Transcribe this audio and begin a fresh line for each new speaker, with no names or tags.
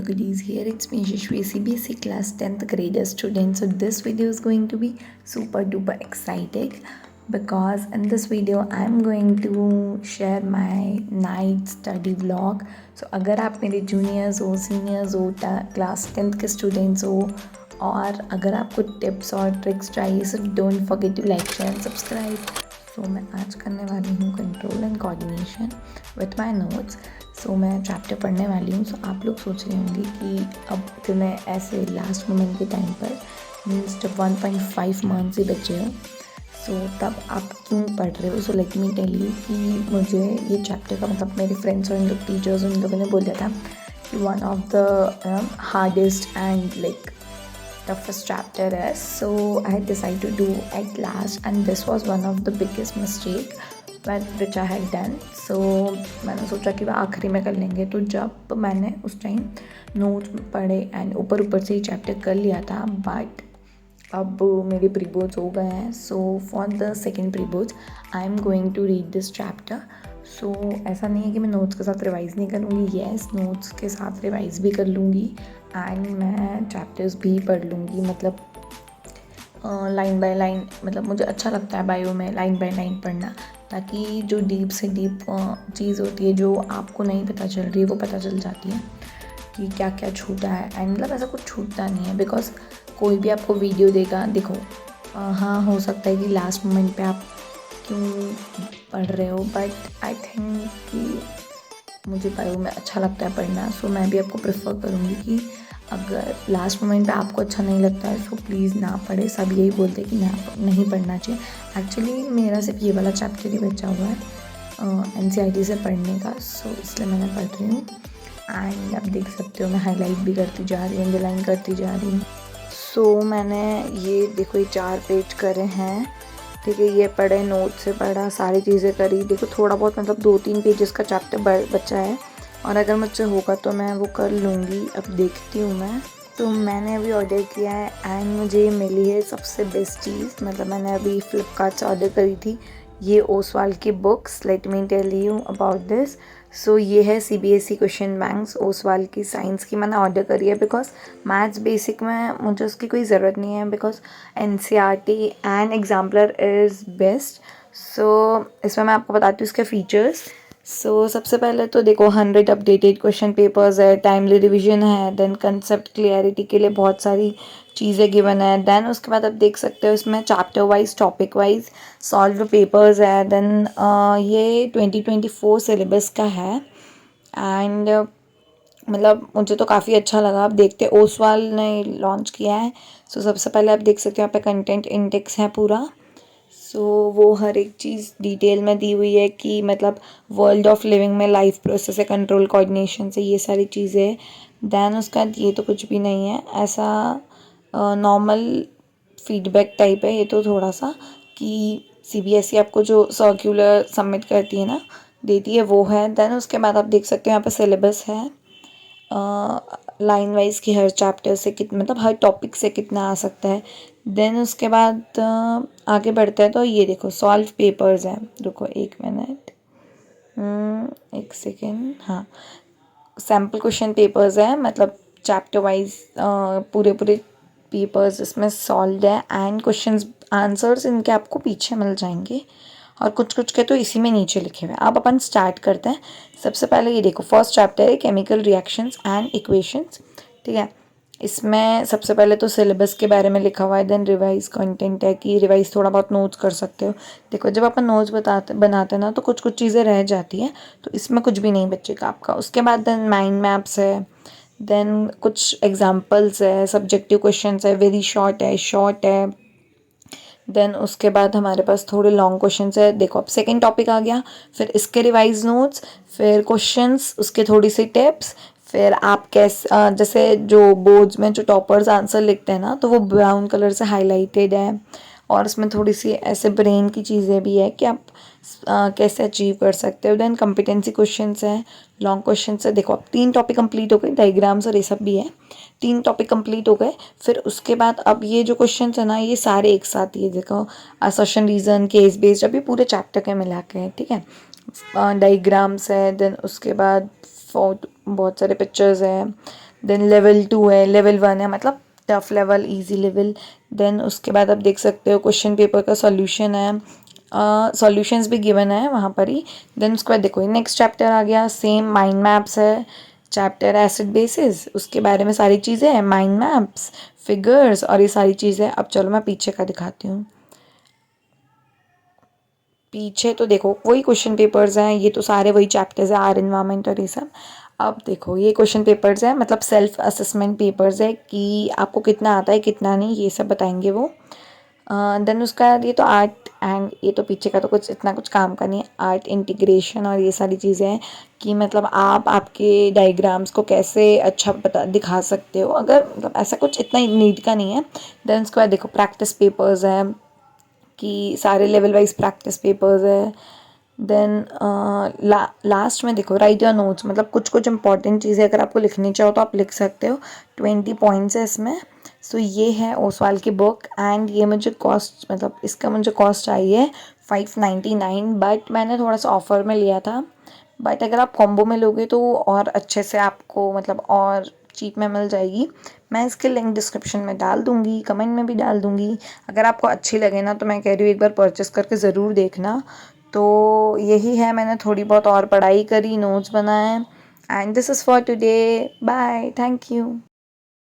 goodies here. It's me Shishri, CBSE class 10th grader student. So this video is going to be super duper exciting because in this video I'm going to share my night study vlog. So अगर आप मेरे juniors हो, seniors हो, class 10th के students हो और अगर आपको tips और tricks चाहिए so don't forget to like, share and subscribe. So मैं आज करने वाली हूँ control and coordination with my notes. सो मैं चैप्टर पढ़ने वाली हूँ. सो आप लोग सोच रहे होंगे कि अब इतने ऐसे लास्ट मोमेंट के टाइम पर मीन्स जब 1.5 मंथ्स ही बचे हो सो तब आप क्यों पढ़ रहे हो. So let me tell you कि मुझे ये चैप्टर का मतलब मेरे फ्रेंड्स और इन लोग टीचर्स उन लोगों ने बोला था कि one of the hardest and like toughest chapter is. So I decided to do at last and this was one of the biggest mistake which I had done. So मैंने सोचा कि वह आखिरी में कर लेंगे. तो जब मैंने उस टाइम नोट्स पढ़े एंड ऊपर से ही चैप्टर कर लिया था बट अब मेरे प्री बोर्ड्स हो गए हैं. So for the second pre boards I am going to read this chapter. So ऐसा नहीं है कि मैं नोट्स के साथ रिवाइज़ नहीं करूँगी. येस नोट्स के साथ रिवाइज़ भी कर लूँगी एंड मैं चैप्टर्स भी पढ़ लूँगी. मतलब लाइन बाय लाइन मतलब मुझे अच्छा लगता है बायो में लाइन बाय लाइन पढ़ना ताकि जो डीप से डीप चीज़ होती है जो आपको नहीं पता चल रही है वो पता चल जाती है कि क्या क्या छूटा है. एंड मतलब ऐसा कुछ छूटता नहीं है बिकॉज कोई भी आपको वीडियो देगा. देखो हाँ हो सकता है कि लास्ट मोमेंट पे आप क्यों पढ़ रहे हो बट आई थिंक कि मुझे बायो में अच्छा लगता है पढ़ना. सो मैं भी आपको प्रेफर करूँगी कि अगर लास्ट मोमेंट पे आपको अच्छा नहीं लगता है सो प्लीज़ ना पढ़े. सब यही बोलते हैं कि नहीं पढ़ना चाहिए. एक्चुअली मेरा सिर्फ ये वाला चैप्टर ही बचा हुआ है NCERT से पढ़ने का. सो इसलिए मैंने पढ़ रही हूँ एंड आप देख सकते हो मैं हाईलाइट भी करती जा रही हूँ, अंडरलाइन करती जा रही हूँ. सो मैंने ये देखो ये 4 पेज करे हैं. ठीक है ये पढ़े, नोट से पढ़ा, सारी चीज़ें करी. देखो थोड़ा बहुत मतलब 2-3 पेजेस का चैप्टर बचा है और अगर मुझसे होगा तो मैं वो कर लूँगी. अब देखती हूँ मैं. तो मैंने अभी ऑर्डर किया है एंड मुझे मिली है सबसे बेस्ट चीज़. मतलब मैंने अभी फ्लिपकार्ट से ऑर्डर करी थी ये ओसवाल की books. Let me tell you about this. So ये है CBSE क्वेश्चन बैंक्स ओसवाल की साइंस की मैंने ऑर्डर करी है बिकॉज मैथ्स बेसिक में मुझे उसकी कोई ज़रूरत नहीं है because NCERT and exemplar is best. So इसमें मैं आपको बताती हूँ इसके फीचर्स. सो सबसे पहले तो देखो 100 अपडेटेड क्वेश्चन पेपर्स है, टाइमली रिवीजन है, देन कंसेप्ट क्लियरिटी के लिए बहुत सारी चीज़ें गिवन है. देन उसके बाद आप देख सकते हो इसमें chapter wise topic wise solve papers है. देन ये 2024 सिलेबस का है एंड मतलब मुझे तो काफ़ी अच्छा लगा. आप देखते ओसवाल ने लॉन्च किया है. सो सबसे पहले आप देख सकते हो यहाँ पे कंटेंट इंडेक्स है पूरा. सो वो हर एक चीज़ डिटेल में दी हुई है कि मतलब वर्ल्ड ऑफ लिविंग में लाइफ प्रोसेस है, कंट्रोल कोऑर्डिनेशन से ये सारी चीज़ें. देन उसका ये तो कुछ भी नहीं है ऐसा नॉर्मल फीडबैक टाइप है. ये तो थोड़ा सा कि CBSE आपको जो सर्कुलर सबमिट करती है ना देती है वो है. देन उसके बाद आप देख सकते हो यहाँ पे सिलेबस है लाइन वाइज की हर चैप्टर से कितना मतलब हर टॉपिक से कितना आ सकता है. देन उसके बाद आगे बढ़ते हैं तो ये देखो सॉल्व पेपर्स हैं. रुको 1 मिनट 1 सेकेंड. हाँ सैम्पल क्वेश्चन पेपर्स हैं मतलब चैप्टर वाइज पूरे पेपर्स इसमें सॉल्व है एंड क्वेश्चंस आंसर्स इनके आपको पीछे मिल जाएंगे और कुछ के तो इसी में नीचे लिखे हुए हैं. अब अपन स्टार्ट करते हैं. सबसे पहले ये देखो फर्स्ट चैप्टर है केमिकल रिएक्शंस एंड इक्वेशंस. ठीक है इसमें सबसे पहले तो सिलेबस के बारे में लिखा हुआ है. देन रिवाइज कंटेंट है कि रिवाइज थोड़ा बहुत नोट्स कर सकते हो. देखो जब अपन नोट्स बनाते हैं ना तो कुछ चीज़ें रह जाती हैं तो इसमें कुछ भी नहीं बचेगा आपका. उसके बाद देन माइंड मैप्स है. देन कुछ एग्जाम्पल्स है, सब्जेक्टिव क्वेश्चन है, वेरी शॉर्ट है. देन उसके बाद हमारे पास थोड़े लॉन्ग क्वेश्चंस है. देखो अब सेकंड टॉपिक आ गया. फिर इसके रिवाइज नोट्स, फिर क्वेश्चंस, उसके थोड़ी सी टिप्स. फिर आप कैसे जैसे जो बोर्ड्स में जो टॉपर्स आंसर लिखते हैं ना तो वो ब्राउन कलर से हाईलाइटेड है और उसमें थोड़ी सी ऐसे ब्रेन की चीज़ें भी है कि आप कैसे अचीव कर सकते हो. देन कॉम्पिटेंसी क्वेश्चंस हैं, लॉन्ग क्वेश्चंस है. देखो अब 3 टॉपिक कंप्लीट हो गए. डायग्राम्स और ये सब भी है. 3 टॉपिक कंप्लीट हो गए. फिर उसके बाद अब ये जो क्वेश्चंस है ना ये सारे एक साथ ही है. देखो असर्शन रीज़न केस बेस्ड अभी पूरे चैप्टर के मिला के हैं. ठीक है डायग्राम्स है. देन उसके बाद बहुत सारे पिक्चर्स है. देन लेवल 2 है, लेवल 1 है, मतलब tough level, easy level. Then उसके बाद आप देख सकते हो क्वेश्चन पेपर का सॉल्यूशन है, सॉल्यूशंस भी गिवन है वहाँ पर ही। देन उसके बाद देखो नेक्स्ट चैप्टर आ गया, सेम माइंड मैप्स है, चैप्टर एसिड बेसिस, उसके बारे में सारी चीज़ें हैं, माइंड मैप्स, फिगर्स और ये सारी चीज़ें। अब चलो मैं पीछे का दिखाती हूँ। पीछे तो देखो वही क्वेश्चन पेपर्स हैं, ये तो सारे वही चैप्टर्स हैं, आर एनवायरमेंट और ये सब। अब देखो ये क्वेश्चन पेपर्स हैं, मतलब सेल्फ असेसमेंट पेपर्स है कि आपको कितना आता है कितना नहीं, ये सब बताएंगे वो। देन उसका ये तो आर्ट एंड, ये तो पीछे का तो कुछ इतना कुछ काम का नहीं है, आर्ट इंटीग्रेशन और ये सारी चीज़ें हैं कि मतलब आप आपके डायग्राम्स को कैसे अच्छा बता दिखा सकते हो, अगर मतलब ऐसा कुछ इतना नीड का नहीं है। देन उसके बाद देखो प्रैक्टिस पेपर्स हैं कि सारे लेवल वाइज प्रैक्टिस पेपर्स है। देन लास्ट में देखो राइट योर नोट्स, मतलब कुछ कुछ इंपॉर्टेंट चीज़ें अगर आपको लिखनी चाहो तो आप लिख सकते हो। 20 पॉइंट्स है इसमें। सो ये है ओसवाल की बुक एंड ये मुझे कॉस्ट, मतलब इसका मुझे कॉस्ट आई है 599, बट मैंने थोड़ा सा ऑफ़र में लिया था। बट अगर आप कॉम्बो में लोगे तो और अच्छे से आपको मतलब और चीप में मिल जाएगी। मैं इसके लिंक डिस्क्रिप्शन में डाल दूँगी, कमेंट में भी डाल दूँगी। अगर आपको अच्छी लगे ना तो मैं कह रही हूँ एक बार परचेस करके ज़रूर देखना। तो यही है, मैंने थोड़ी बहुत और पढ़ाई करी, नोट्स बनाए। And this is for today, bye, thank you.